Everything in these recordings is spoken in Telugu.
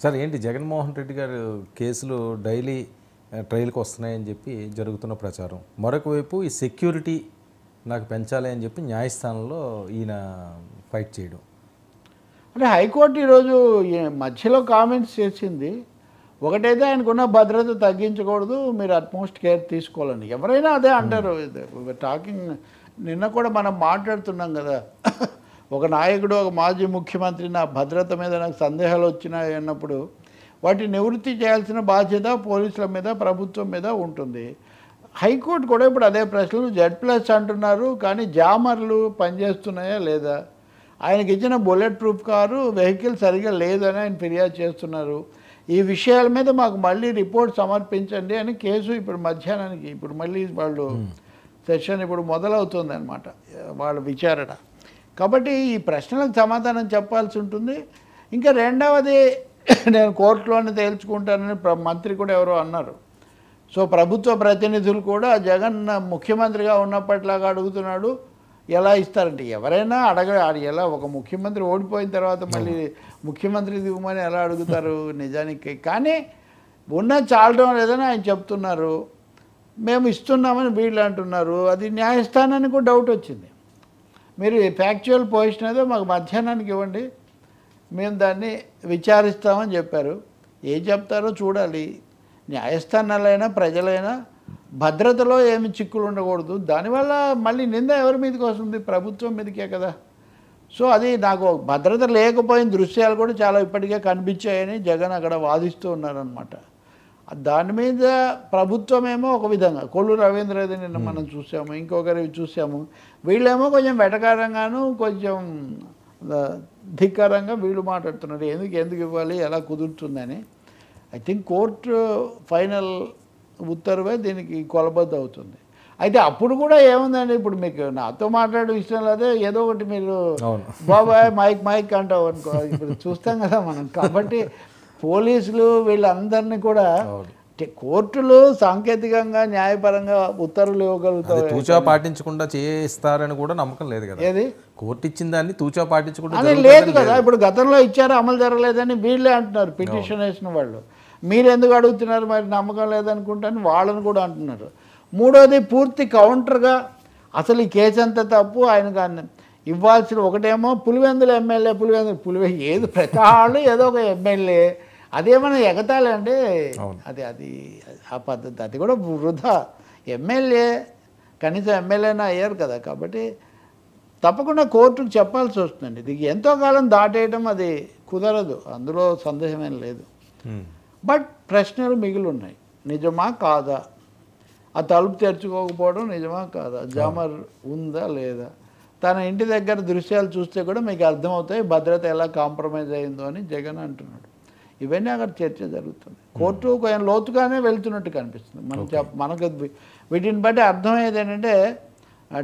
సార్ ఏంటి జగన్మోహన్ రెడ్డి గారు కేసులు డైలీ ట్రయల్కి వస్తున్నాయని చెప్పి జరుగుతున్న ప్రచారం. మరొక వైపు ఈ సెక్యూరిటీ నాకు పెంచాలి అని చెప్పి న్యాయస్థానంలో ఈయన ఫైట్ చేయడం. అంటే హైకోర్టు ఈరోజు మధ్యలో కామెంట్స్ చేసింది. ఒకటైతే ఆయనకున్న భద్రత తగ్గించకూడదు, మీరు అట్మోస్ట్ కేర్ తీసుకోవాలని. ఎవరైనా అదే అంటారు. టాకింగ్ నిన్న కూడా మనం మాట్లాడుతున్నాం కదా, ఒక నాయకుడు ఒక మాజీ ముఖ్యమంత్రి నా భద్రత మీద నాకు సందేహాలు వచ్చినాయి అన్నప్పుడు వాటిని నివృత్తి చేయాల్సిన బాధ్యత పోలీసుల మీద ప్రభుత్వం మీద ఉంటుంది. హైకోర్టు కూడా ఇప్పుడు అదే ప్రశ్నలు Z+ అంటున్నారు, కానీ జామర్లు పనిచేస్తున్నాయా లేదా, ఆయనకి ఇచ్చిన బుల్లెట్ ప్రూఫ్ కారు వెహికల్ సరిగా లేదని ఆయన ఫిర్యాదు చేస్తున్నారు. ఈ విషయాల మీద మాకు మళ్ళీ రిపోర్ట్ సమర్పించండి అని కేసు ఇప్పుడు మధ్యాహ్నానికి ఇప్పుడు మళ్ళీ వాళ్ళు సెషన్ ఇప్పుడు మొదలవుతుంది అనమాట వాళ్ళ విచారణ. కాబట్టి ఈ ప్రశ్నలకు సమాధానం చెప్పాల్సి ఉంటుంది. ఇంకా రెండవది, నేను కోర్టులోనే తేల్చుకుంటానని మంత్రి కూడా ఎవరో అన్నారు. సో ప్రభుత్వ ప్రతినిధులు కూడా జగన్ ముఖ్యమంత్రిగా ఉన్నప్పట్లాగా అడుగుతున్నాడు, ఎలా ఇస్తారంటే ఎవరైనా ఎలా ఒక ముఖ్యమంత్రి ఓడిపోయిన తర్వాత మళ్ళీ ముఖ్యమంత్రి దిగుమని ఎలా అడుగుతారు నిజానికి. కానీ ఉన్నది చాలడం లేదని ఆయన చెప్తున్నారు, మేము ఇస్తున్నామని వీళ్ళు అంటున్నారు. అది న్యాయస్థానానికి కూడా డౌట్ వచ్చింది. మీరు ఫ్యాక్చువల్ పొజిషన్ ఏదో మాకు మధ్యాహ్నానికి ఇవ్వండి, మేము దాన్ని విచారిస్తామని చెప్పారు. ఏం చెప్తారో చూడాలి. న్యాయస్థానాలైనా ప్రజలైనా భద్రతలో ఏమి చిక్కులు ఉండకూడదు. దానివల్ల మళ్ళీ నింద ఎవరి మీదకి వస్తుంది, ప్రభుత్వం మీదకే కదా. సో అది నాకు భద్రత లేకపోయిన దృశ్యాలు కూడా చాలా ఇప్పటికే కనిపించాయని జగన్ అక్కడ వాదిస్తూ ఉన్నారనమాట. దాని మీద ప్రభుత్వం ఏమో ఒక విధంగా, కొల్లు రవీంద్రది నిన్న మనం చూసాము, ఇంకొకరి చూసాము. వీళ్ళేమో కొంచెం వెటకారంగాను కొంచెం ధిక్కారంగా వీళ్ళు మాట్లాడుతున్నారు, ఎందుకు ఇవ్వాలి, ఎలా కుదురుతుందని. ఐ థింక్ కోర్టు ఫైనల్ ఉత్తర్వే దీనికి కొలబద్ద అవుతుంది. అయితే అప్పుడు కూడా ఏముందండి, ఇప్పుడు మీకు నాతో మాట్లాడడం ఇష్టం లేదే, ఏదో ఒకటి మీరు బాబాయ్ మైక్ అంటావు అనుకో, ఇప్పుడు చూస్తాం కదా మనం. కాబట్టి పోలీసులు వీళ్ళందరినీ కూడా కోర్టులు సాంకేతికంగా న్యాయపరంగా ఉత్తర్వులు ఇవ్వగలుగుతారు. తూచా పాటించకుండా చేస్తారని కూడా నమ్మకం లేదు కదా. ఏది కోర్టు ఇచ్చిన దాన్ని తూచా పాటించకుండా అది లేదు కదా. ఇప్పుడు గతంలో ఇచ్చారు, అమలు జరగలేదని వీళ్ళే అంటున్నారు, పిటిషన్ వేసిన వాళ్ళు. మీరు ఎందుకు అడుగుతున్నారు, మరి నమ్మకం లేదనుకుంటాను వాళ్ళని కూడా అంటున్నారు. మూడోది, పూర్తి కౌంటర్గా అసలు ఈ కేసు అంతా తప్పు, ఆయన ఇవ్వాల్సిన ఒకటేమో పులివెందుల ఎమ్మెల్యే ఏది ప్రతి వాళ్ళు ఏదో ఒక ఎమ్మెల్యే, అదేమన్నా ఎగతాళి అంటే అది ఆ పద్ధతి, అది కూడా వృధా. ఎమ్మెల్యే కనీసం ఎమ్మెల్యేనా అయ్యారు కదా. కాబట్టి తప్పకుండా కోర్టుకు చెప్పాల్సి వస్తుందండి. ఇది ఎంతో కాలం దాటేయడం అది కుదరదు, అందులో సందేహమేం లేదు. బట్ ప్రశ్నలు మిగిలి ఉన్నాయి. నిజమా కాదా, ఆ తలుపు తెరుచుకోకపోవడం నిజమా కాదా, జామర్ ఉందా లేదా, తన ఇంటి దగ్గర దృశ్యాలు చూస్తే కూడా మీకు అర్థమవుతాయి భద్రత ఎలా కాంప్రమైజ్ అయిందో అని జగన్ అంటున్నాడు. ఇవన్నీ అక్కడ చర్చ జరుగుతుంది. కోర్టు కొంచెం లోతుగానే వెళ్తున్నట్టు కనిపిస్తుంది మనకు. వీటిని బట్టి అర్థమయ్యేది ఏంటంటే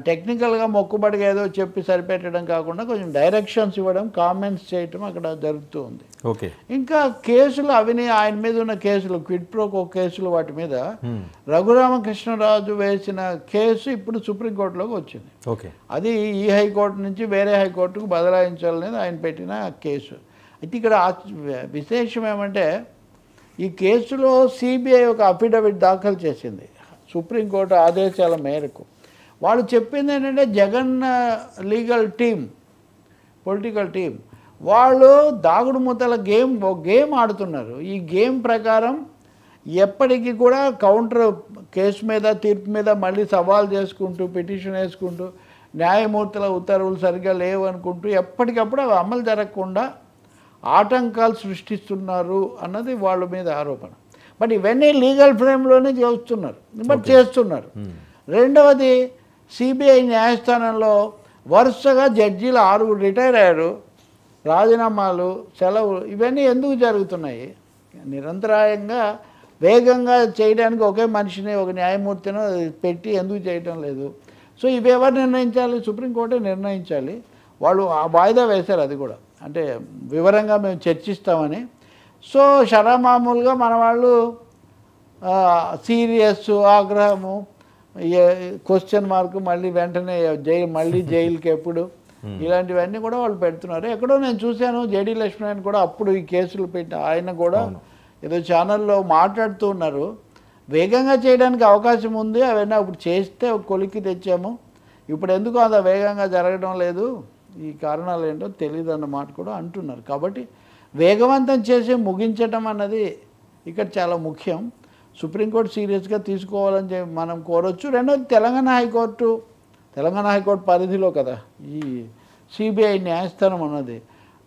టెక్నికల్గా మొక్కుబడిగా ఏదో చెప్పి సరిపెట్టడం కాకుండా కొంచెం డైరెక్షన్స్ ఇవ్వడం, కామెంట్స్ చేయటం అక్కడ జరుగుతూ ఉంది. ఓకే. ఇంకా కేసులు ఆయన మీద ఉన్న కేసులు, క్విడ్ ప్రోకో కేసులు, వాటి మీద రఘురామకృష్ణరాజు వేసిన కేసు ఇప్పుడు సుప్రీంకోర్టులోకి వచ్చింది. ఓకే. అది ఈ హైకోర్టు నుంచి వేరే హైకోర్టుకు బదలాయించాలనేది ఆయన పెట్టిన కేసు. అయితే ఇక్కడ విశేషం ఏమంటే ఈ కేసులో సిబిఐ ఒక అఫిడవిట్ దాఖలు చేసింది సుప్రీంకోర్టు ఆదేశాల మేరకు. వాళ్ళు చెప్పింది ఏంటంటే Jagan legal team, political team వాళ్ళు దాగుడు మూతల గేమ్ ఆడుతున్నారు. ఈ గేమ్ ప్రకారం ఎప్పటికీ కూడా కౌంటర్ కేసు మీద, తీర్పు మీద మళ్ళీ సవాల్ చేసుకుంటూ, పిటిషన్ వేసుకుంటూ, న్యాయమూర్తుల ఉత్తర్వులు సరిగ్గా లేవు అనుకుంటూ ఎప్పటికప్పుడు అవి అమలు జరగకుండా ఆటంకాలు సృష్టిస్తున్నారు అన్నది వాళ్ళ మీద ఆరోపణ. బట్ ఇవన్నీ లీగల్ ఫ్రేమ్లోనే చేస్తున్నారు. రెండవది, సిబిఐ న్యాయస్థానంలో వరుసగా జడ్జీలు 6 రిటైర్ అయ్యారు, రాజీనామాలు, సెలవులు, ఇవన్నీ ఎందుకు జరుగుతున్నాయి? నిరంతరాయంగా వేగంగా చేయడానికి ఒకే మనిషిని, ఒక న్యాయమూర్తిని పెట్టి ఎందుకు చేయటం లేదు? సో ఇవి ఎవరు నిర్ణయించాలి? సుప్రీంకోర్టే నిర్ణయించాలి. వాళ్ళు ఆ వాయిదా వేశారు, అది కూడా అంటే వివరంగా మేము చర్చిస్తామని. సో షరామామూలుగా మన వాళ్ళు సీరియస్ ఆగ్రహము, క్వశ్చన్ మార్క్, మళ్ళీ వెంటనే జైలుకి ఎప్పుడు ఇలాంటివన్నీ కూడా వాళ్ళు పెడుతున్నారు. ఎక్కడో నేను చూశాను జేడీ లక్ష్మణ్ కూడా అప్పుడు ఈ కేసులు పెట్టి ఆయన కూడా ఏదో ఛానల్లో మాట్లాడుతూ ఉన్నారు, వేగంగా చేయడానికి అవకాశం ఉంది, అవన్నీ అప్పుడు చేస్తే ఒక కొలిక్కి తెచ్చాము, ఇప్పుడు ఎందుకు అంత వేగంగా జరగడం లేదు, ఈ కారణాలు ఏంటో తెలియదు అన్నమాట కూడా అంటున్నారు. కాబట్టి వేగవంతం చేసి ముగించడం అన్నది ఇక్కడ చాలా ముఖ్యం. సుప్రీంకోర్టు సీరియస్గా తీసుకోవాలని చెప్పి మనం కోరొచ్చు. రెండోది తెలంగాణ హైకోర్టు పరిధిలో కదా ఈ సిబిఐ న్యాయస్థానం ఉన్నది.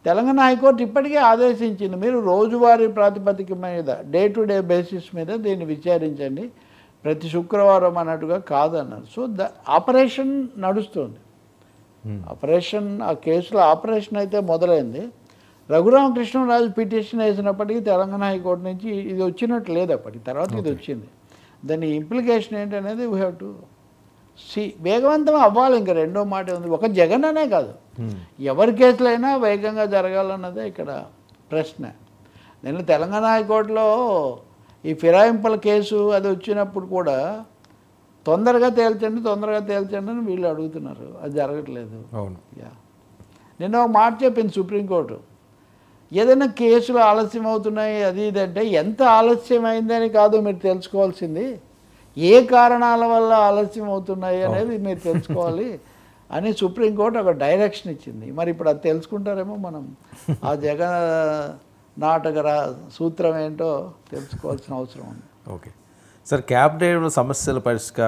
తెలంగాణ హైకోర్టు ఇప్పటికే ఆదేశించింది, మీరు రోజువారీ ప్రాతిపదిక మీద డే టు డే బేసిస్ మీద దీన్ని విచారించండి, ప్రతి శుక్రవారం అన్నట్టుగా కాదన్నారు. సో ఆపరేషన్ నడుస్తుంది. ఆపరేషన్ ఆ కేసులో ఆపరేషన్ అయితే మొదలైంది. రఘురామకృష్ణరాజు పిటిషన్ వేసినప్పటికీ తెలంగాణ హైకోర్టు నుంచి ఇది వచ్చినట్టు లేదు, అప్పటికి తర్వాత ఇది వచ్చింది. దాని ఇంప్లికేషన్ ఏంటనేది వీ హ్యావ్ టు వేగవంతం అవ్వాలి. ఇంకా రెండో మాట ఉంది, ఒక జగన్ అనే కాదు, ఎవరి కేసులైనా వేగంగా జరగాలన్నదే ఇక్కడ ప్రశ్న. నేను తెలంగాణ హైకోర్టులో ఈ ఫిరాయింపుల కేసు అది వచ్చినప్పుడు కూడా తొందరగా తేల్చండి అని వీళ్ళు అడుగుతున్నారు, అది జరగట్లేదు. అవును. నేను ఒక మాట చెప్పింది సుప్రీంకోర్టు, ఏదైనా కేసులు ఆలస్యం అవుతున్నాయి అది ఇది అంటే ఎంత ఆలస్యం అయిందని కాదు మీరు తెలుసుకోవాల్సింది, ఏ కారణాల వల్ల ఆలస్యం అవుతున్నాయి అనేది మీరు తెలుసుకోవాలి అని సుప్రీంకోర్టు ఒక డైరెక్షన్ ఇచ్చింది. మరి ఇప్పుడు అది తెలుసుకుంటారేమో మనం, ఆ జగన్ నాటక సూత్రం ఏంటో తెలుసుకోవాల్సిన అవసరం ఉంది. ఓకే సార్, క్యాబినెట్ సమస్యల పరిష్కారం